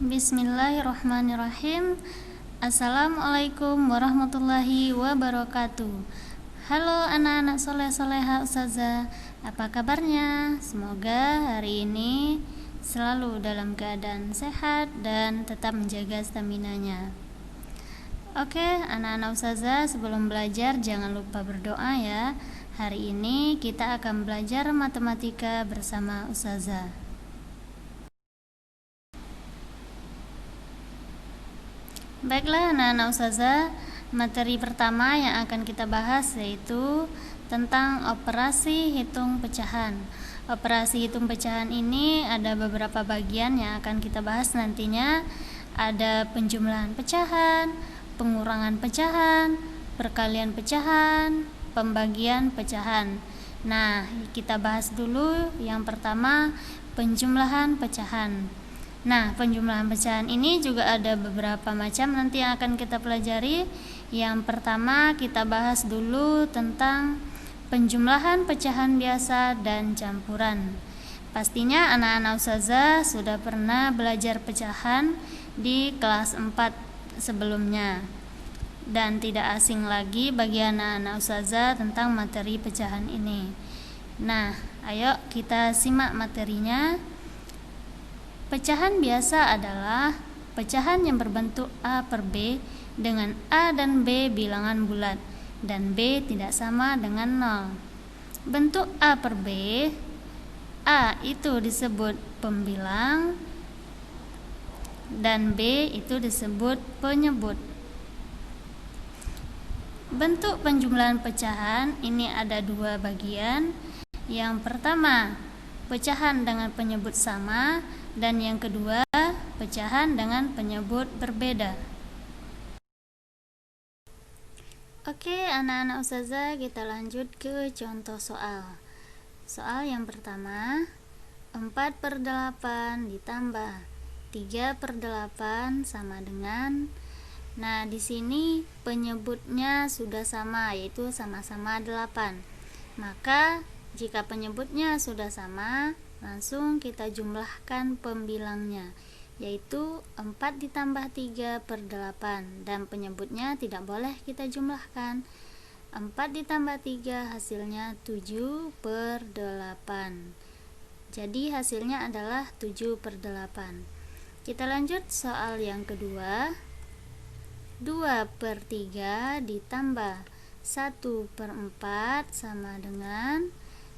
Bismillahirrahmanirrahim. Assalamualaikum warahmatullahi wabarakatuh. Halo anak-anak soleh-soleha Ustazah, apa kabarnya? Semoga hari ini selalu dalam keadaan sehat dan tetap menjaga staminanya. Oke, anak-anak Ustazah, sebelum belajar jangan lupa berdoa ya. Hari ini kita akan belajar matematika bersama Ustazah. Baiklah anak-anak Ustazah, materi pertama yang akan kita bahas yaitu tentang operasi hitung pecahan. Operasi hitung pecahan ini ada beberapa bagian yang akan kita bahas nantinya. Ada penjumlahan pecahan, pengurangan pecahan, perkalian pecahan, pembagian pecahan. Nah, kita bahas dulu yang pertama, penjumlahan pecahan. Nah, penjumlahan pecahan ini juga ada beberapa macam nanti yang akan kita pelajari. Yang pertama kita bahas dulu tentang penjumlahan pecahan biasa dan campuran. Pastinya anak-anak Ustazah sudah pernah belajar pecahan di kelas 4 sebelumnya. Dan tidak asing lagi bagi anak-anak Ustazah tentang materi pecahan ini. Nah, ayo kita simak materinya. Pecahan biasa adalah pecahan yang berbentuk A per B dengan A dan B bilangan bulat dan B tidak sama dengan 0. Bentuk A per B, A itu disebut pembilang dan B itu disebut penyebut. Bentuk penjumlahan pecahan ini ada dua bagian. Yang pertama, pecahan dengan penyebut sama, dan yang kedua, pecahan dengan penyebut berbeda. Oke, anak-anak Ustazah, kita lanjut ke contoh soal. Soal yang pertama, 4/8 ditambah 3/8 sama dengan. Nah, di sini penyebutnya sudah sama, yaitu sama-sama 8. Maka jika penyebutnya sudah sama, langsung kita jumlahkan pembilangnya, yaitu 4 ditambah 3/8, dan penyebutnya tidak boleh kita jumlahkan. 4 ditambah 3 hasilnya 7/8. Jadi hasilnya adalah 7/8. Kita lanjut soal yang kedua. 2/3 ditambah 1/4 sama dengan.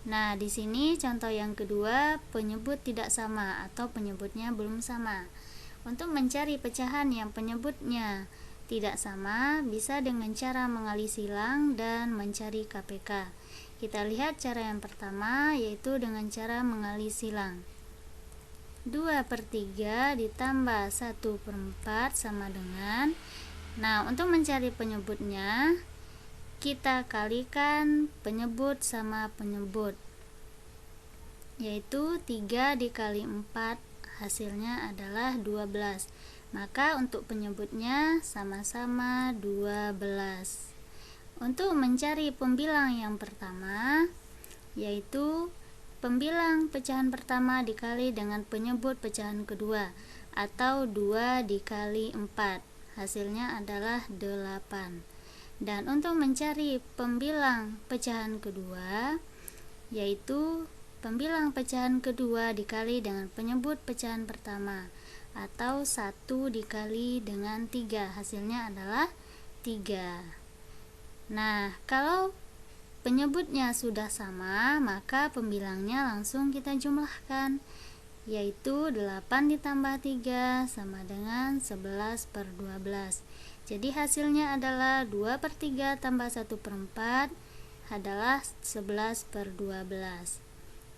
Nah, di sini contoh yang kedua, penyebut tidak sama atau penyebutnya belum sama. Untuk mencari pecahan yang penyebutnya tidak sama, bisa dengan cara mengali silang dan mencari KPK. Kita lihat cara yang pertama, yaitu dengan cara mengali silang. 2/3 ditambah 1/4 sama dengan. Nah, untuk mencari penyebutnya, kita kalikan penyebut sama penyebut, yaitu 3 dikali 4 hasilnya adalah 12. Maka untuk penyebutnya sama-sama 12. Untuk mencari pembilang yang pertama, yaitu pembilang pecahan pertama dikali dengan penyebut pecahan kedua, atau 2 dikali 4 hasilnya adalah 8. Dan untuk mencari pembilang pecahan kedua, yaitu pembilang pecahan kedua dikali dengan penyebut pecahan pertama, atau 1 dikali dengan 3 hasilnya adalah 3. Nah, kalau penyebutnya sudah sama, maka pembilangnya langsung kita jumlahkan, yaitu 8 ditambah 3 sama dengan 11/12. Jadi hasilnya adalah 2/3 tambah 1/4 adalah 11/12.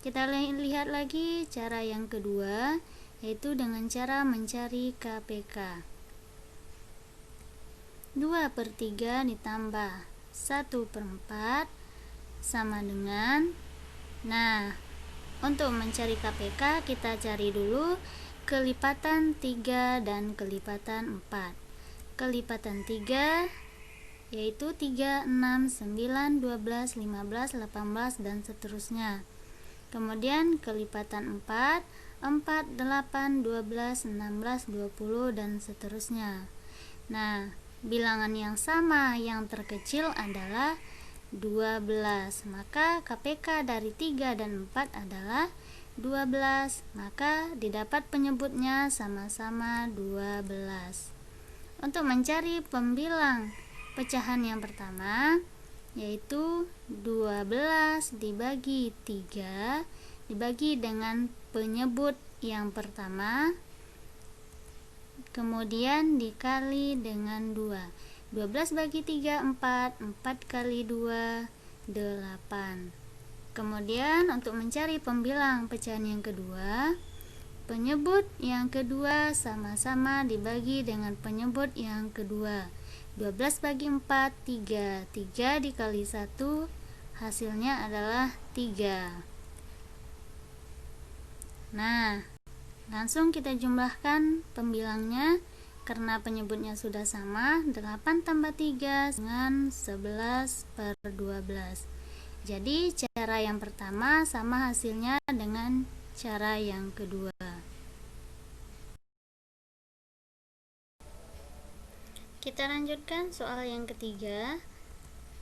Kita lihat lagi cara yang kedua, yaitu dengan cara mencari KPK. 2/3 ditambah 1/4 sama dengan. Nah, untuk mencari KPK kita cari dulu kelipatan 3 dan kelipatan 4. Kelipatan 3 yaitu 3, 6, 9, 12, 15, 18 dan seterusnya. Kemudian kelipatan 4 4, 8, 12, 16, 20 dan seterusnya. Nah, bilangan yang sama yang terkecil adalah 12. Maka KPK dari 3 dan 4 adalah 12. Maka didapat penyebutnya sama-sama 12. Untuk mencari pembilang pecahan yang pertama, yaitu 12 dibagi 3 dibagi dengan penyebut yang pertama, kemudian dikali dengan 2. 12 bagi 3, 4. 4 kali 2, 8. Kemudian untuk mencari pembilang pecahan yang kedua, penyebut yang kedua sama-sama dibagi dengan penyebut yang kedua. 12 bagi 4, 3. 3 dikali 1, hasilnya adalah 3. Nah, langsung kita jumlahkan pembilangnya. Karena penyebutnya sudah sama, 8 tambah 3 dengan 11/12. Jadi cara yang pertama sama hasilnya dengan cara yang kedua. Kita lanjutkan soal yang ketiga.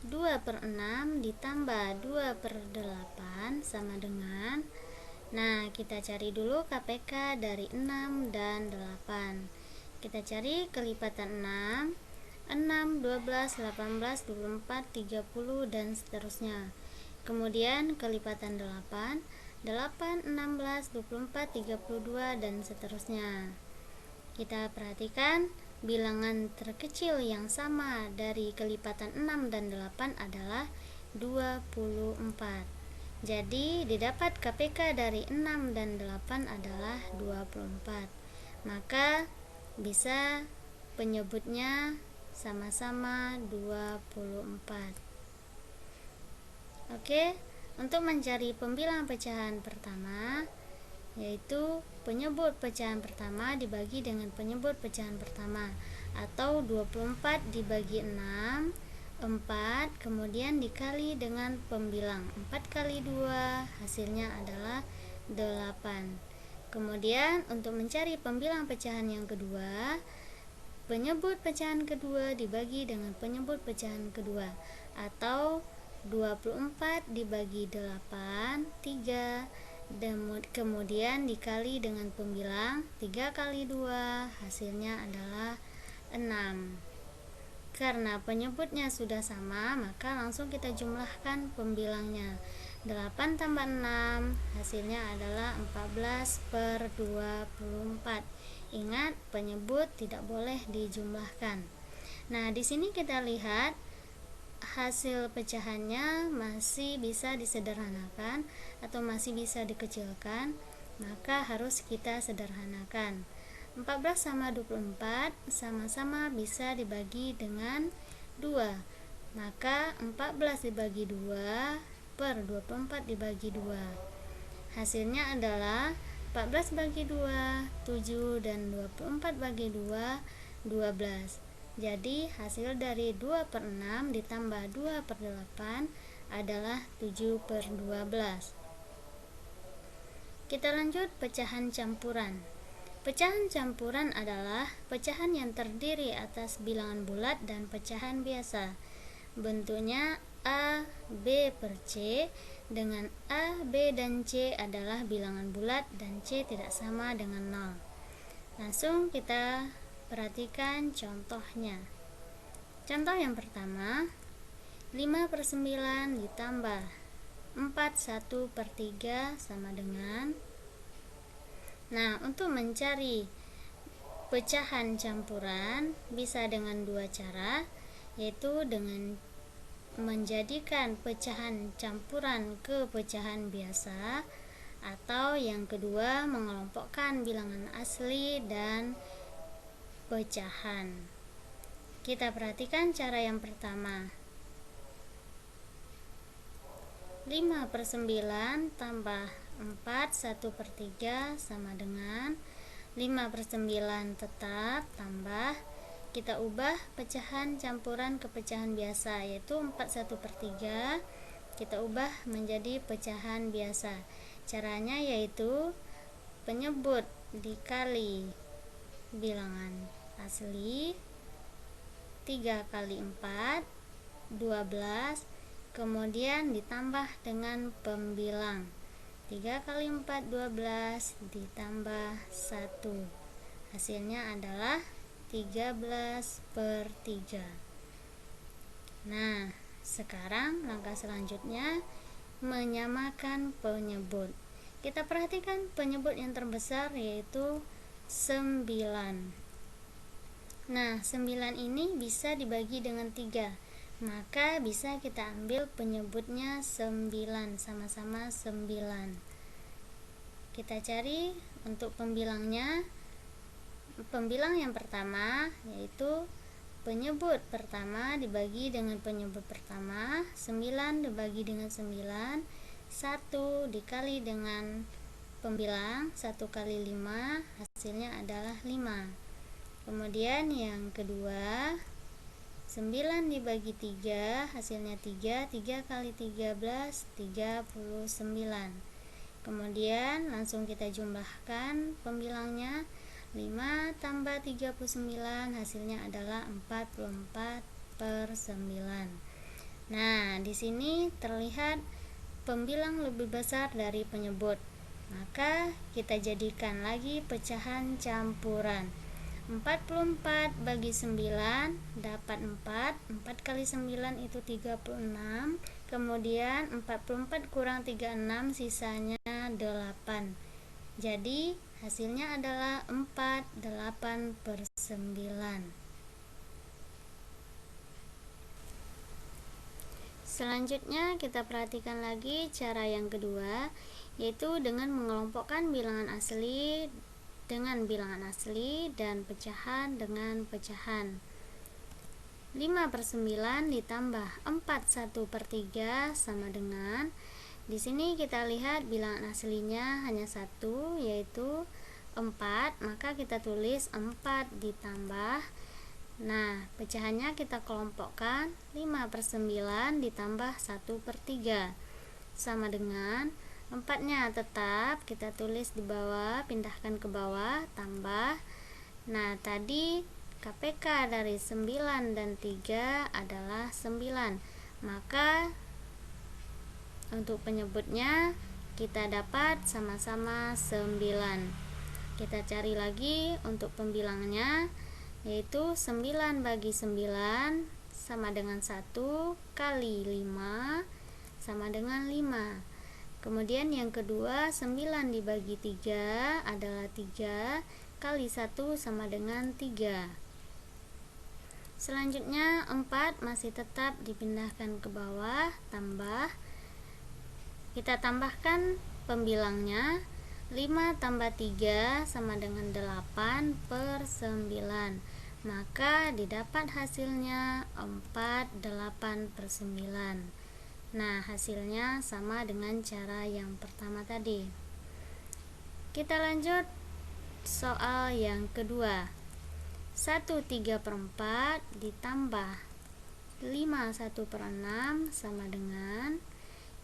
2/6 ditambah 2/8 sama dengan, nah kita cari dulu KPK dari 6 dan 8. Kita cari kelipatan 6, 12, 18, 24, 30 dan seterusnya. Kemudian kelipatan 8, 16, 24, 32 dan seterusnya. Kita perhatikan bilangan terkecil yang sama dari kelipatan 6 dan 8 adalah 24. Jadi didapat KPK dari 6 dan 8 adalah 24. Maka bisa penyebutnya sama-sama 24. Oke, untuk mencari pembilang pecahan pertama, yaitu penyebut pecahan pertama dibagi dengan penyebut pecahan pertama, atau 24 dibagi 6, 4, kemudian dikali dengan pembilang 4 kali 2, hasilnya adalah 8. Kemudian untuk mencari pembilang pecahan yang kedua, penyebut pecahan kedua dibagi dengan penyebut pecahan kedua, atau 24 dibagi 8, 3, kemudian dikali dengan pembilang 3 kali 2, hasilnya adalah 6. Karena penyebutnya sudah sama, maka langsung kita jumlahkan pembilangnya. 8 tambah 6, hasilnya adalah 14/24. Ingat, penyebut tidak boleh dijumlahkan. Nah, di sini kita lihat hasil pecahannya masih bisa disederhanakan atau masih bisa dikecilkan, maka harus kita sederhanakan. 14 sama 24 sama-sama bisa dibagi dengan 2, maka 14 dibagi 2 per 24 dibagi 2, hasilnya adalah 14 bagi 2, 7, dan 24 bagi 2, 12. Jadi hasil dari 2/6 ditambah 2/8 adalah 7/12. Kita lanjut pecahan campuran. Pecahan campuran adalah pecahan yang terdiri atas bilangan bulat dan pecahan biasa. Bentuknya A, B per C, dengan A, B, dan C adalah bilangan bulat dan C tidak sama dengan 0. Langsung kita perhatikan contohnya. Contoh yang pertama, 5/9 ditambah 1/3 sama dengan, nah untuk mencari pecahan campuran bisa dengan dua cara, yaitu dengan menjadikan pecahan campuran ke pecahan biasa, atau yang kedua mengelompokkan bilangan asli dan pecahan. Kita perhatikan cara yang pertama. 5/9 tambah 4 1/3 sama dengan 5/9 tetap tambah, kita ubah pecahan campuran ke pecahan biasa, yaitu 4 1/3 kita ubah menjadi pecahan biasa. Caranya yaitu penyebut dikali bilangan asli, 3 kali 4 12, kemudian ditambah dengan pembilang, 3 kali 4 12 ditambah 1, hasilnya adalah 13/3. Nah, sekarang langkah selanjutnya menyamakan penyebut. Kita perhatikan penyebut yang terbesar yaitu 9. Nah, 9 ini bisa dibagi dengan 3, maka bisa kita ambil penyebutnya 9, sama-sama 9. Kita cari untuk pembilangnya. Pembilang yang pertama yaitu penyebut pertama dibagi dengan penyebut pertama, 9 dibagi dengan 9, 1 dikali dengan pembilang 1 kali 5, hasilnya adalah 5. Kemudian yang kedua, 9 dibagi 3, hasilnya 3, 3 kali 13 39. Kemudian langsung kita jumlahkan pembilangnya, 5 tambah 39, hasilnya adalah 44/9. Nah, di sini terlihat pembilang lebih besar dari penyebut, maka kita jadikan lagi pecahan campuran. 44 bagi 9 dapat 4, 4 kali 9 itu 36, kemudian 44 kurang 36 sisanya 8, jadi hasilnya adalah 48/9. Selanjutnya kita perhatikan lagi cara yang kedua, yaitu dengan mengelompokkan bilangan asli dengan bilangan asli dan pecahan dengan pecahan. 5/9 ditambah 4 1/3 sama dengan, di sini kita lihat bilangan aslinya hanya 1 yaitu 4, maka kita tulis 4 ditambah. Nah, pecahannya kita kelompokkan, 5/9 ditambah 1/3 sama dengan 4-nya tetap kita tulis di bawah, pindahkan ke bawah, tambah. Nah, tadi KPK dari 9 dan 3 adalah 9, maka untuk penyebutnya kita dapat sama-sama 9. Kita cari lagi untuk pembilangnya, yaitu 9 bagi 9 sama dengan 1 kali 5 sama dengan 5. Kemudian yang kedua, 9 dibagi 3 adalah 3 kali 1 sama dengan 3. Selanjutnya 4 masih tetap dipindahkan ke bawah, tambah. Kita tambahkan pembilangnya, 5 tambah 3 sama dengan 8/9, maka didapat hasilnya 48/9. Nah, hasilnya sama dengan cara yang pertama tadi. Kita lanjut soal yang kedua. 1/3/4 ditambah 5 1/6 sama dengan,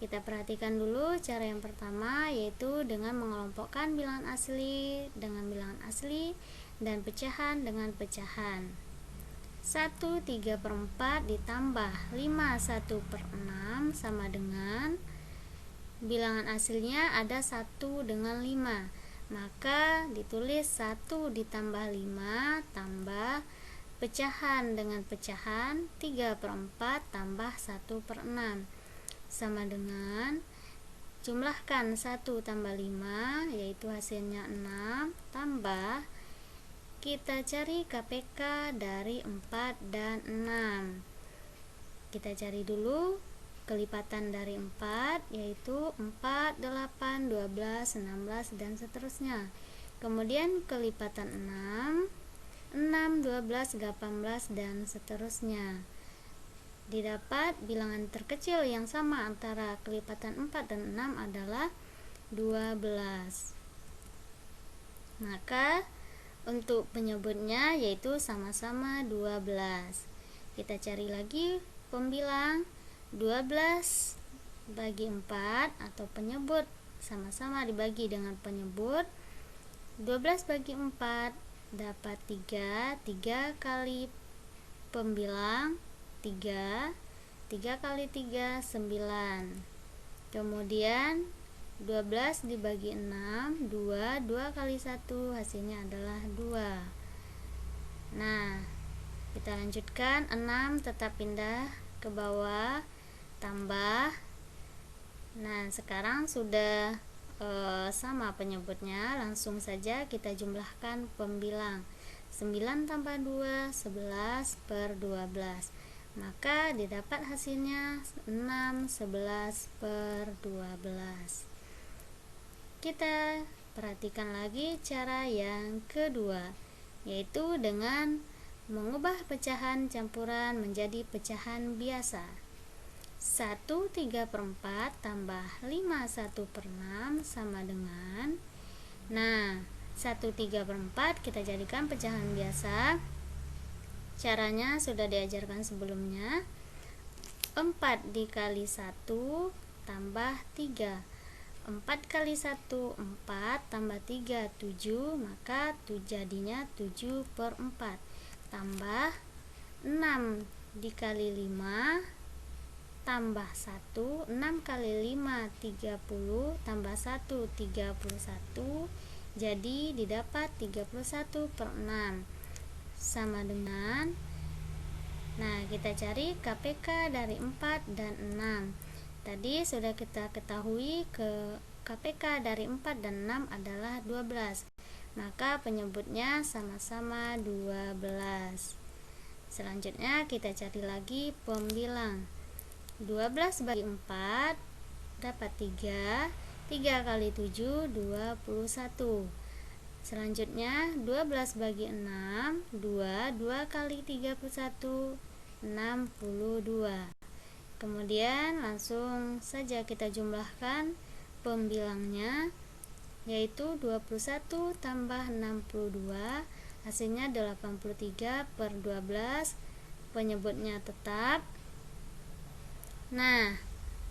kita perhatikan dulu cara yang pertama, yaitu dengan mengelompokkan bilangan asli dengan bilangan asli dan pecahan dengan pecahan. 1/3/4 ditambah 5 1/6 sama dengan, bilangan aslinya ada 1 dengan 5, maka ditulis 1 ditambah 5 tambah pecahan dengan pecahan, 3/4 tambah 1/6 sama dengan, jumlahkan 1 tambah 5 yaitu hasilnya 6, tambah kita cari KPK dari 4 dan 6. Kita cari dulu kelipatan dari 4, yaitu 4, 8, 12, 16 dan seterusnya. Kemudian kelipatan 6, 6, 12, 18 dan seterusnya. Didapat bilangan terkecil yang sama antara kelipatan 4 dan 6 adalah 12. Maka untuk penyebutnya yaitu sama-sama 12. Kita cari lagi pembilang, 12 bagi 4 atau penyebut sama-sama dibagi dengan penyebut, 12 bagi 4 dapat 3. 3 kali pembilang 3. 3 kali 3 9. Kemudian 12 dibagi 6 2. 2 kali 1 hasilnya adalah 2. Nah, kita lanjutkan. 6 tetap pindah ke bawah, tambah. Nah, sekarang sudah sama penyebutnya, langsung saja kita jumlahkan pembilang. 9 tambah 2 11 per 12, maka didapat hasilnya 6 11 per 12. Kita perhatikan lagi cara yang kedua, yaitu dengan mengubah pecahan campuran menjadi pecahan biasa. 1 3/4 tambah 5 1/6 sama dengan, nah 1 3/4 kita jadikan pecahan biasa. Caranya sudah diajarkan sebelumnya. 4 dikali 1 tambah 3. 4 kali 1 4 tambah 3 7, maka jadinya 7/4 tambah 6 dikali 5 tambah 1. 6 kali 5 30 tambah 1 31, jadi didapat 31/6 sama dengan, nah kita cari KPK dari 4 dan 6. Tadi sudah kita ketahui KPK dari 4 dan 6 adalah 12, maka penyebutnya sama-sama 12. Selanjutnya kita cari lagi pembilang. 12 bagi 4 dapat 3. 3 kali 7 21. Selanjutnya 12 bagi 6 2. 2 kali 31 62. Kemudian langsung saja kita jumlahkan pembilangnya, yaitu 21 tambah 62 hasilnya 83 per 12. Penyebutnya tetap. Nah,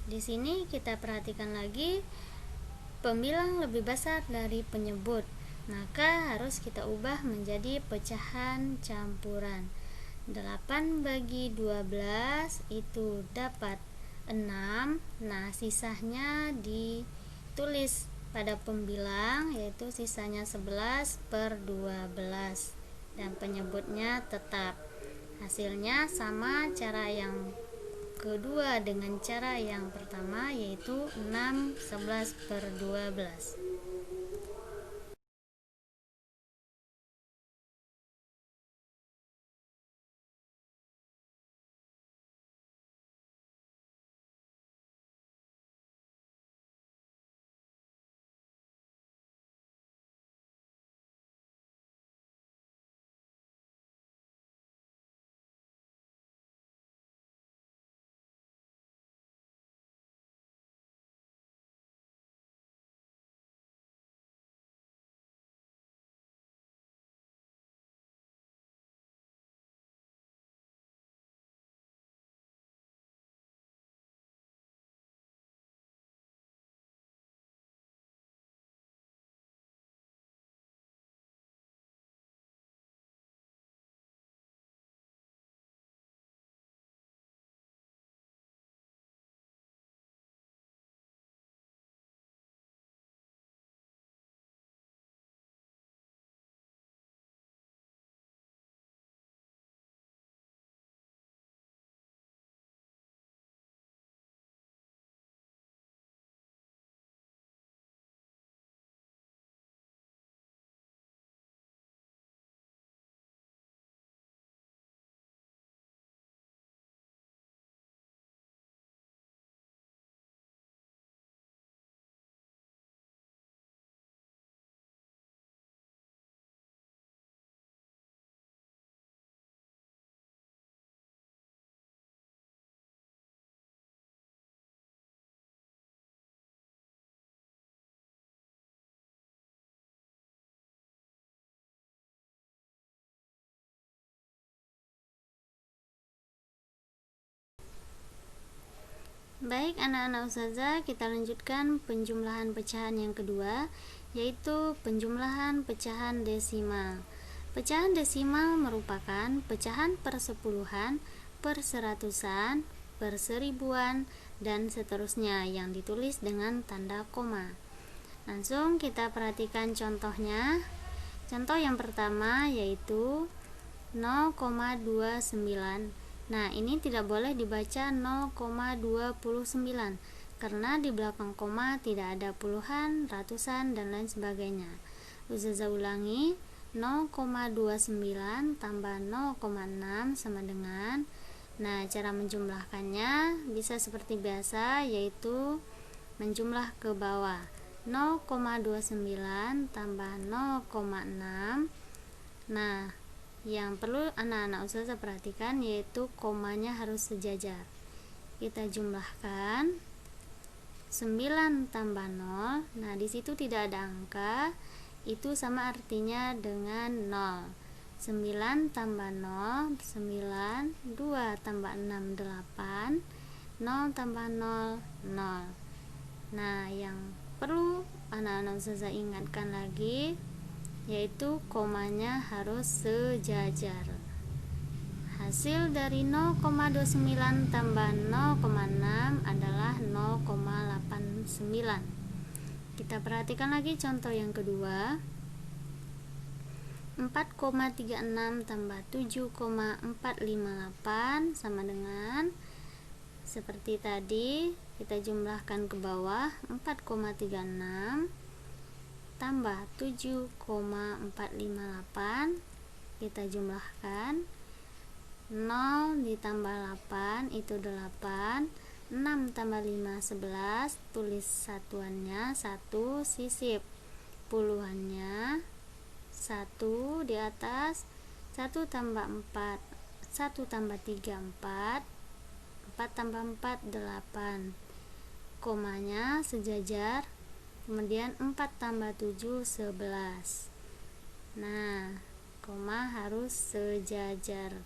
di sini kita perhatikan lagi, pembilang lebih besar dari penyebut, maka harus kita ubah menjadi pecahan campuran. 8 bagi 12 itu dapat 6. Nah, sisanya ditulis pada pembilang, yaitu sisanya 11 per 12, dan penyebutnya tetap. Hasilnya sama cara yang kedua dengan cara yang pertama, yaitu 6 11 per 12. Baik anak-anak ustazah, kita lanjutkan penjumlahan pecahan yang kedua, yaitu penjumlahan pecahan desimal. Pecahan desimal merupakan pecahan persepuluhan, perseratusan, perseribuan, dan seterusnya yang ditulis dengan tanda koma. Langsung kita perhatikan contohnya. Contoh yang pertama yaitu 0,29. Nah, ini tidak boleh dibaca 0,29 karena di belakang koma tidak ada puluhan, ratusan, dan lain sebagainya. Ustazah ulangi, 0,29 tambah 0,6 sama dengan, nah cara menjumlahkannya bisa seperti biasa, yaitu menjumlah ke bawah. 0,29 tambah 0,6. Nah, yang perlu anak-anak ustazah perhatikan yaitu komanya harus sejajar. Kita jumlahkan 9 tambah 0. Nah, di situ tidak ada angka, itu sama artinya dengan 0. 9 tambah 0, 9. 2 tambah 6, 8. 0 tambah 0, 0. Nah, yang perlu anak-anak ustazah ingatkan lagi yaitu komanya harus sejajar. Hasil dari 0,29 tambah 0,6 adalah 0,89. Kita perhatikan lagi contoh yang kedua. 4,36 tambah 7,458 sama dengan, seperti tadi, kita jumlahkan ke bawah. 4,36 tambah 7,458, kita jumlahkan. 0 ditambah 8 itu 8. 6 tambah 5, 11. Tulis satuannya 1, sisip puluhannya 1 di atas. 1 tambah 4, 1 tambah 3, 4. 4 tambah 4, 8. Komanya sejajar. Kemudian 4 tambah 7, 11. Nah, koma harus sejajar.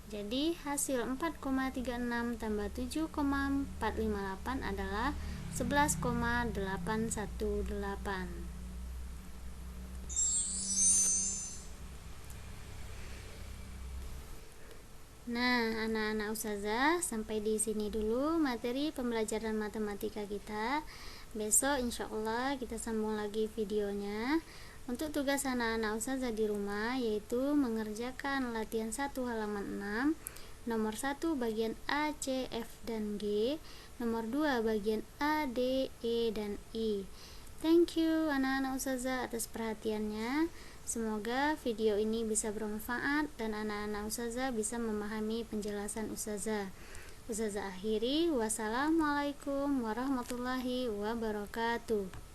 Jadi hasil 4,36 tambah 7,458 adalah 11,818. Nah, anak-anak ustazah, sampai di sini dulu materi pembelajaran matematika kita. Besok insya Allah kita sambung lagi videonya. Untuk tugas anak-anak ustazah di rumah yaitu mengerjakan latihan 1 halaman 6, nomor 1 bagian A, C, F, dan G, nomor 2 bagian A, D, E, dan I. Thank you anak-anak ustazah atas perhatiannya. Semoga video ini bisa bermanfaat dan anak-anak ustazah bisa memahami penjelasan ustazah. Ustazah akhiri, wassalamualaikum warahmatullahi wabarakatuh.